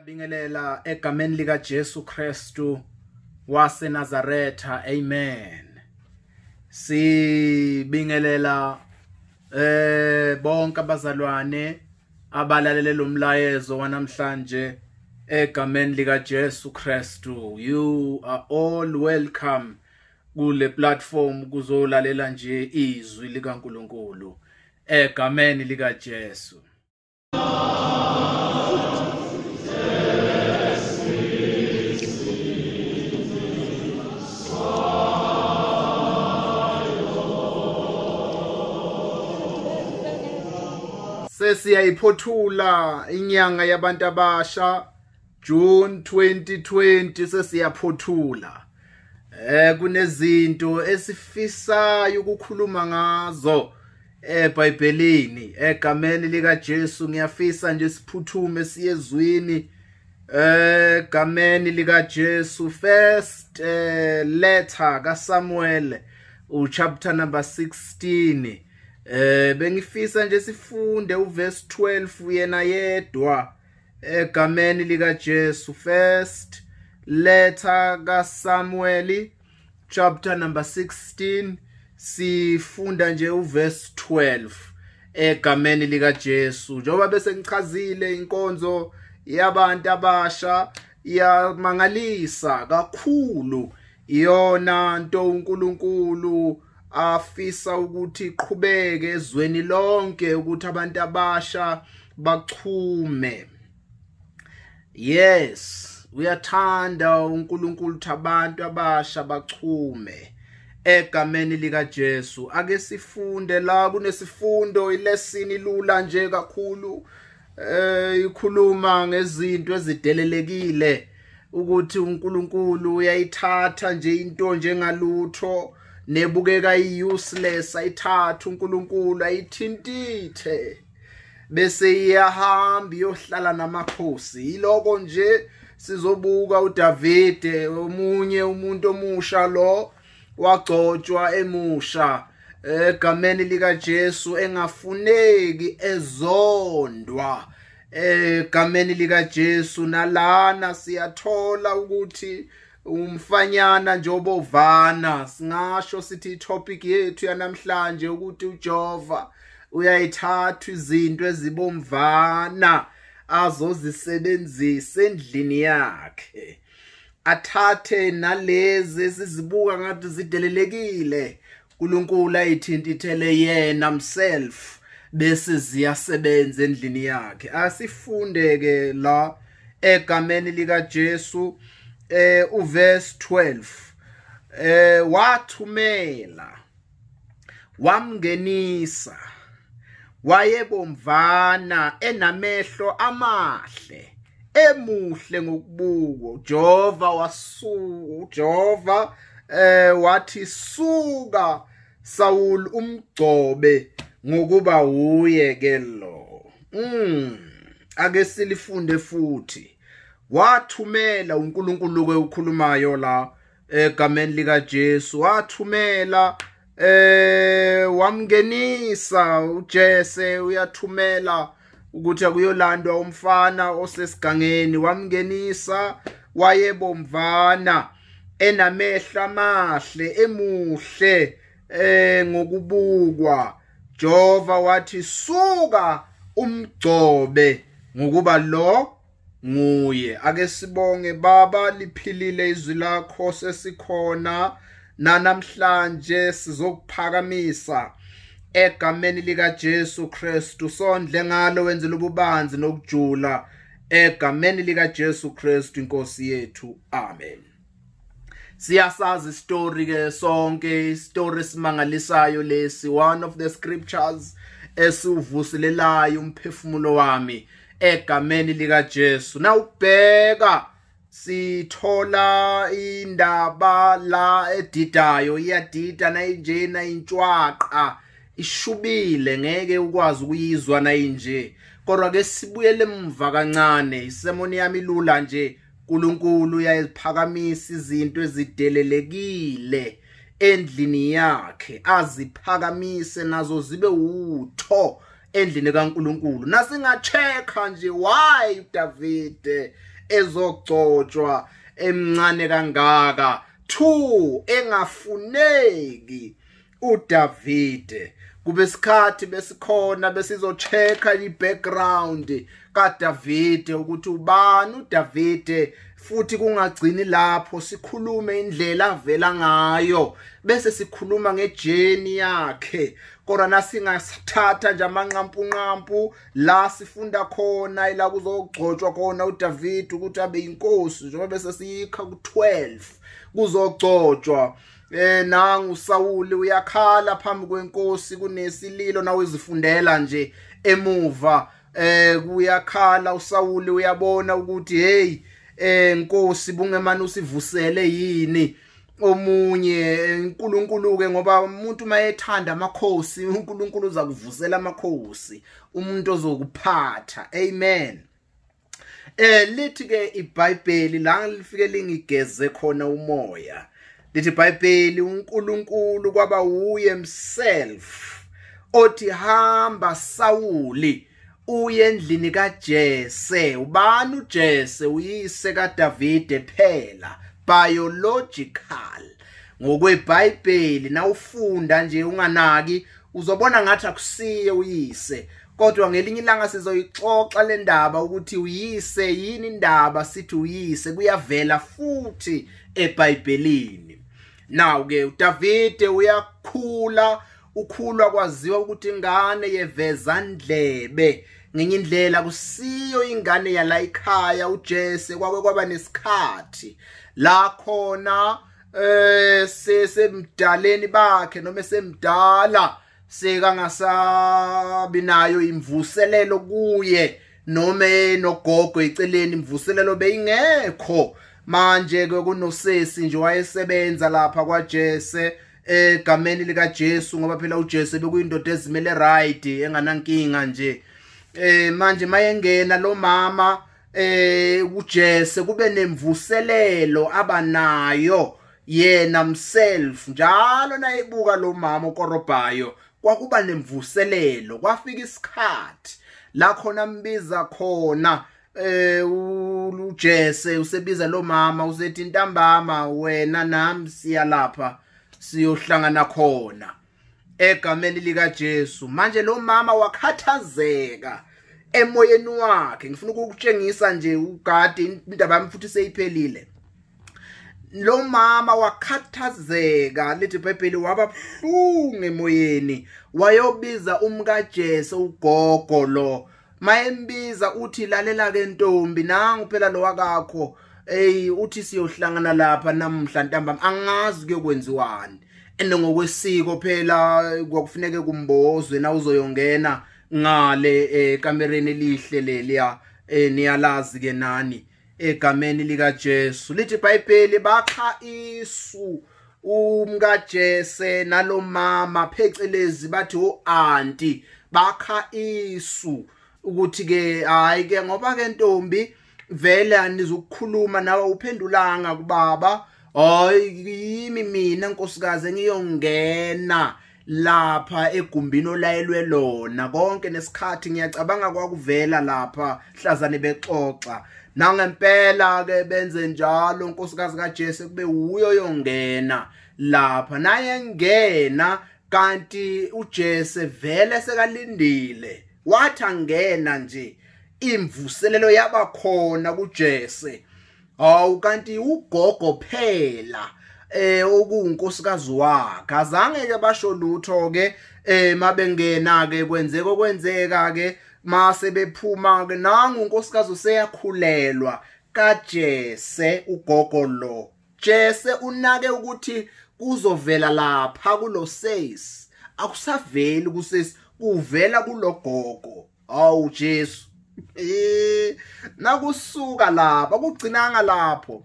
Siyabingelela egameni lika Jesu Kristu wase Nazaretha. Amen. Sibingelela bonke abazalwane abalalele lo mlayezo wanamhlanje egameni lika Jesu Kristu. You are all welcome kule platform kuzolalela nje izwi likaNkulunkulu egameni lika Jesu. Sesiyayiphothula inyanga yabantu abasha June 2020 sesiyaphothula. Kunezinto esifisayo ukukhuluma ngazo eBhayibhelini egameni lika Jesu. Ngiyafisa nje siphuthume siyezwini egameni lika Jesu. First letter kaSamuel chapter number 16. Bengifisa nje sifunde uverse 12 yena yedwa egameni lika Jesu. First letter kaSamuel chapter number 16 sifunda nje uverse 12 egameni lika Jesu. Njoba bese ngichazile inkonzo yabantu abasha yamangalisa kakhulu, iyona nto uNkulunkulu afisa ukuthi iqhubeke ezweni lonke ukuthi abantu abasha bachume. Yes, uyathanda uNkulunkulu ukuthi abantu abasha bachume egameni lika Jesu. Ake sifunde la kunesifundo ilesini lula nje kakhulu ikhuluma ngezinto ezidelelekile ukuthi uNkulunkulu uyayithatha nje into njengalutho nebukeka useless, ayithatha uNkulunkulu ayithintithe bese iyahamba iyohlala namakhosi. Iloko nje sizobuka uDavide, omunye umuntu omusha lo wagcotshwa emusha egameni lika Jesu, engafuneki ezondwa egameni lika Jesu. Nalana siyathola ukuthi umfanyana njobovana, singasho sithi topic yethu yanamhlanje ukuthi uJehova uyayithatha izinto ezibomvana azozisebenzisa endlini yakhe, athathe nalezi esizibuka ngathi zidelelekile uNkulunkulu ayithintithele yena himself bese ziyasebenza endlini yakhe. Asifunde ke la egameni lika Jesu uverse 12. Wathumela wamngenisa, wayebomvana enamehlo amahle emuhle ngokubuko. Jehova wathi suka Saul umgcobe ngokuba uye ke lo. Ake silifunde futhi. Wathumela uNkulunkulu ke ukhulumayo la egameni lika Jesu. Wathumela wamngenisa uJese, uyathumela ukuthi akuyolandwa umfana osesigangeni. Wamngenisa wayebomvana enamehla amahle emuhle ngokubukwa. Jehova wathi suka umgcobe ngokuba lo nguye. Ake sibonge Baba, liphilile izwi lakho, sesikhona namhlanje sizokuphakamisa egameni lika Jesu Kristu. Sondle ngalo wenzele ububanzi nokujula egameni lika Jesu Kristu inkosi yethu. Amen. Siyasazi story ke sonke, story simangalisayo lesi, one of the scriptures esivuselelayo umphefumulo wami egameni lika Jesu. Na ubheka sithola indaba la edidayo, iyadida nayinjena intshwaqa ishubile, ngeke ukwazi ukuyizwa nayinje. Kodwa ke sibuyele emva kancane, isemoni yami lula nje. uNkulunkulu uyayiphakamisa izinto ezidelelekile endlini yakhe, aziphakamise nazo zibe utho endlini kaNkulunkulu. Nasingacheka nje why uDavide ezogcotshwa emncane kangaka. 2 engafuneki uDavide. Kube isikhathi besikhona besizochecka ibackground kaDavide ukuthi ubani uDavide, futhi kungagcini lapho sikhulume indlela avela ngayo bese sikhuluma ngejeni yakhe. Kodwa nasingathatha nje amanqampunqampu la sifunda khona ila kuzogcotshwa khona uDavide ukuthi abe inkosi, njengoba bese siyikha ku12 kuzogcotshwa. Nangu Sawuli uyakhala phambi kwenkosi kunesililo nawe izifundela nje emuva. Kuyakhala uSawuli uyabona ukuthi hey Nkosi bungemani usivusele yini omunye uNkulunkulu ke, ngoba umuntu mayethanda amakhosi uNkulunkulu uza kuvusela amakhosi, umuntu ozokuphatha. Amen. Lithi ke iBhayibheli la lifike lingigeze khona umoya. Lithi iBhayibheli uNkulunkulu kwaba uye himself othi hamba Sawuli uye endlini kaJese. Ubani uJese? Uyise kaDavide phela, biological. NgokweBhayibheli nawufunda nje unganaki uzobona ngathi akusiye uyise, kodwa ngelinye ilanga sizoyixoxa le ndaba ukuthi uyise yini indaba. Sithi uyise kuyavela futhi eBhayibhelini. Now ke uDavide uyakhula, ukhulwa kwaziwa ukuthi ingane yeveza ndlebe. Ngenye indlela kusiyo ingane yala ekhaya uJese kwaba nesikhathi la khona sesemdaleni bakhe noma semdala sekangasabi nayo imvuselelo kuye noma nogogo eceleni, imvuselelo beyingekho. Manje ke kunosesi nje wayesebenza lapha kwaJese egameni lika Jesu, ngoba phela uJese bekuyindoda ezimele right enganankinga nje. Manje mayengena lo mama uJese kube nemvuselelo abanayo yena himself, njalo nayibuka lo mama ukorobhayo kwakuba nemvuselelo. Kwafika isikhathi la khona mbiza khona uJese usebiza lo mama usethi ntambama wena nami siya lapha siyohlangana khona egameni lika Jesu. Manje lo mama wakhathazeka emoyeni wakhe. Ngifuna ukukutshengisa nje ugadi indaba yami futhi seyiphelile. Lo mama wakhathazeka, lithi iBhayibheli waba buhlungu emoyeni, wayobiza umkaJese ugogo lo. Mayembiza uthi lalela ke ntombi, nangu phela lo wakakho uthi siyohlangana lapha namhla ntambama, angazi kuyokwenziwani. Ngokwesiko phela kwakufuneke kumbozwe na uzoyongena ngale kamereni lihle leliya niyalazi ke nani egameni lika Jesu. Lithi iBhayibheli bakha isu umkaJese nalo mama phecelezi bathi uanti, bakha isu ukuthi ke hayi ke ngoba ke ntombi vele anizukukhuluma nawe uphendulanga kubaba, hayi mina nkosikazi ngiyongena lapha egumbini olayelwe lona konke nesikhathi. Ngiyacabanga kwakuvela lapha hlazane bexoxa nangempela ke benze njalo. Unkosikazi kaJese kube uyo yongena lapha, naye ngena kanti uJese vele sekalindile wathi angena nje imvuselelo yabakhona kuJese. Hawu kanti ugogo phela okunkosikazi wakhe azange ke basho lutho ke mabengena ke kwenzeka ke mase bephuma ke nangu unkosikazi useyakhulelwa kaJese ugogo lo. Jese unake ukuthi kuzovela lapha kulo sesi, akusaveli kusesi, kuvela kulogogo. Hawu Jesu nakusuka lapha kugcinanga lapho.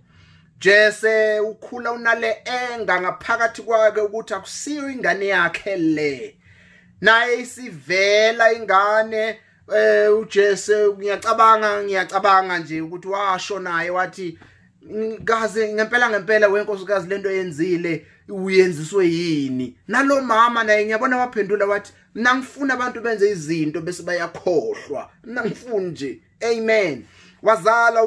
Jese ukhula unale enga ngaphakathi kwakhe ukuthi akusiyo ingane yakhe le, naye isivela ingane. uJese ngiyacabanga nje ukuthi washo naye wathi ngaze ngempela wenkosikazi lento yenzile uyenziswe yini. Nalo mama naye ngiyabona waphendula wathi mina ngifuna abantu benze izinto bese bayakhohlwa, mina ngifuna nje. Amen. wazala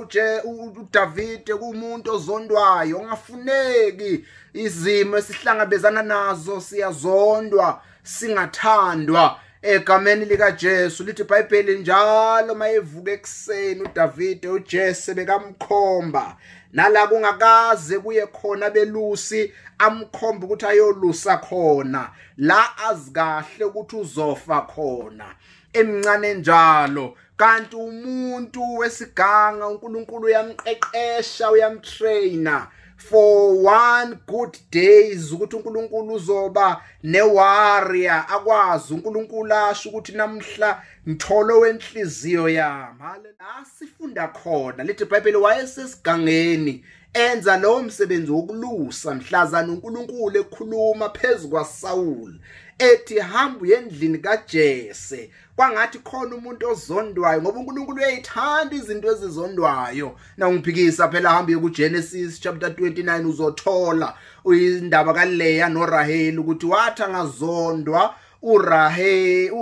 uDavide kumuntu ozondwayo ongafuneki izimo esihlangabezana nazo siyazondwa singathandwa egameni lika Jesu lithi iBhayibheli njalo mayevuka ekseni uDavide uJese bekamkhomba nala kungakaze kuye khona belusi amkhomba ukuthi ayolusa khona la azikahle ukuthi uzofa khona emncane njalo kanti umuntu wesiganga uNkulunkulu uyamqeqesha uyamtraina for one good days ukuthi uNkulunkulu uzoba newarrior akwazi uNkulunkulu asho ukuthi namhla ngitholo wenhliziyo yami haleluya sifunda khona lithi iBhayibheli wayesesigangeni enza lo msebenzi wokulusa mhlazana uNkulunkulu ekhuluma phezulu kwaSaul ethi hamba uyendlini kaJese kwangathi khona umuntu ozondwayo ngoba uNkulunkulu uyayithanda izinto ezizondwayo na ungiphikisa phela hamba kuGenesis chapter 29 uzothola indaba kaLeya noRaheli ukuthi wathi angazondwa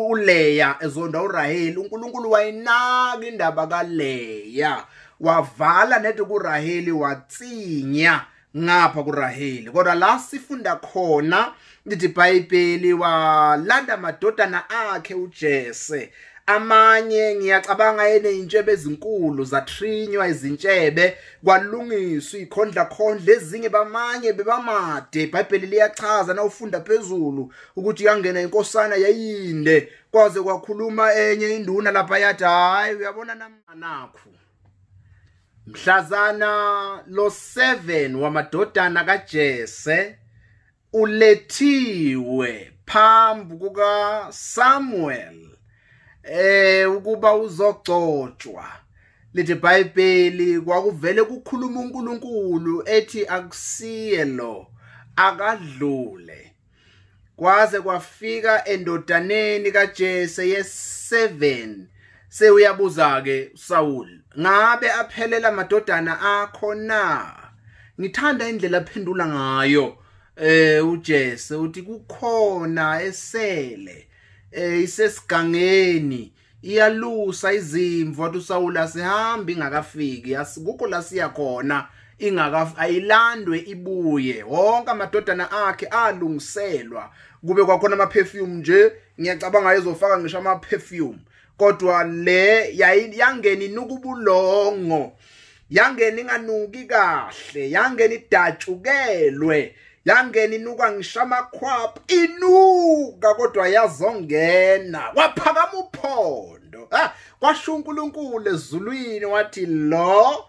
uLeya ezonda uRaheli uNkulunkulu wayinaka indaba kaLeya wavala nethi kuRaheli watsinya ngapha kuRaheli kodwa la sifunda khona lithi iBhayibheli walanda amadodana akhe uJese amanye ngiyacabanga yene intshebe ezinkulu zatrinywa izintshebe kwalungiswa ikhondla ezinye bamanye bebamade iBhayibheli liyachaza na ufunda phezulu ukuthi yangena inkosana yayinde kwaze kwakhuluma enye induna lapha yathi hayi uyabona namanakho mhlazana lo 7 wamadodana kaJese ulethiwe phambi kuka Samuel ukuba uzogcotshwa lithi iBhayibheli kwakuvele kukhuluma uNkulunkulu ethi akusiye lo akadlule kwaze kwafika endodaneni kaJese ye7 sewuyabuza ke Saul ngabe aphelela amadodana akho na ngithanda indlela aphendula ngayo uJese uthi kukhona esele isesigangeni iyalusa izimvu wathi uSaul asihamba ingakafiki asikukho la siya khona ayilandwe ibuye wonke amadodana akhe alungiselwa kube kwakhona ama perfume nje ngiyacabanga ayezofaka ngisho ama perfume kodwa le yangena inukubulongo yangena inganuki kahle yangena idatshukelwe yangena inuka ngishama khwapha inuka kodwa yazongena waphakama uphondo kwasho uNkulunkulu ezulwini wathi lo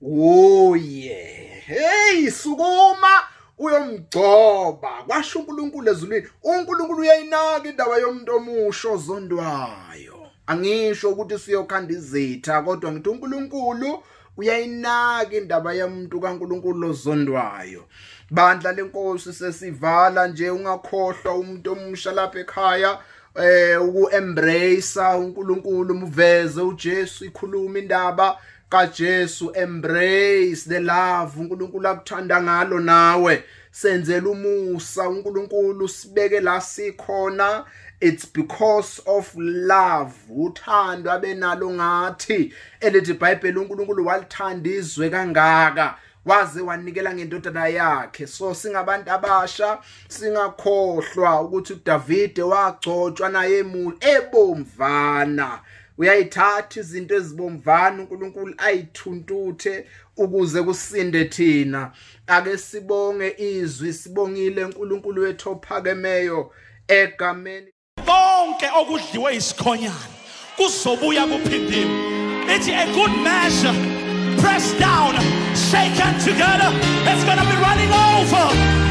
uye hey sukuma uyomgcoba kwasho uNkulunkulu ezulwini uNkulunkulu uyayinaka indaba yomuntu omusho ozondwayo angisho ukuthi siyokhanda izitha kodwa ngithi uNkulunkulu uyayinaka indaba yomuntu kaNkulunkulu ozondwayo bandla lenkosi sesivala nje ungakhohlwa umuntu omusha lapha ekhaya uku-embrace uNkulunkulu muveze uJesu ikhuluma indaba kaJesu embrace the love uNkulunkulu akuthanda ngalo nawe senzela umusa uNkulunkulu sibeke la sikhona it's because of love uthando abenalo ngathi elithi iBhayibheli uNkulunkulu walithanda izwe kangaka waze wanikela ngendodana yakhe so singabantu abasha singakhohlwa ukuthi uDavide wagcotshwa naye emuli ebomvana uyayithatha izinto ezibomvana uNkulunkulu ayithuntuthe ukuze kusinde thina ake sibonge izwi sibongile uNkulunkulu wethu ophakemeyo egameni bonke okudliwe isikhonyana kuzobuya kuphindiwe ethi a good measure pressed down shaken together it's going to be running over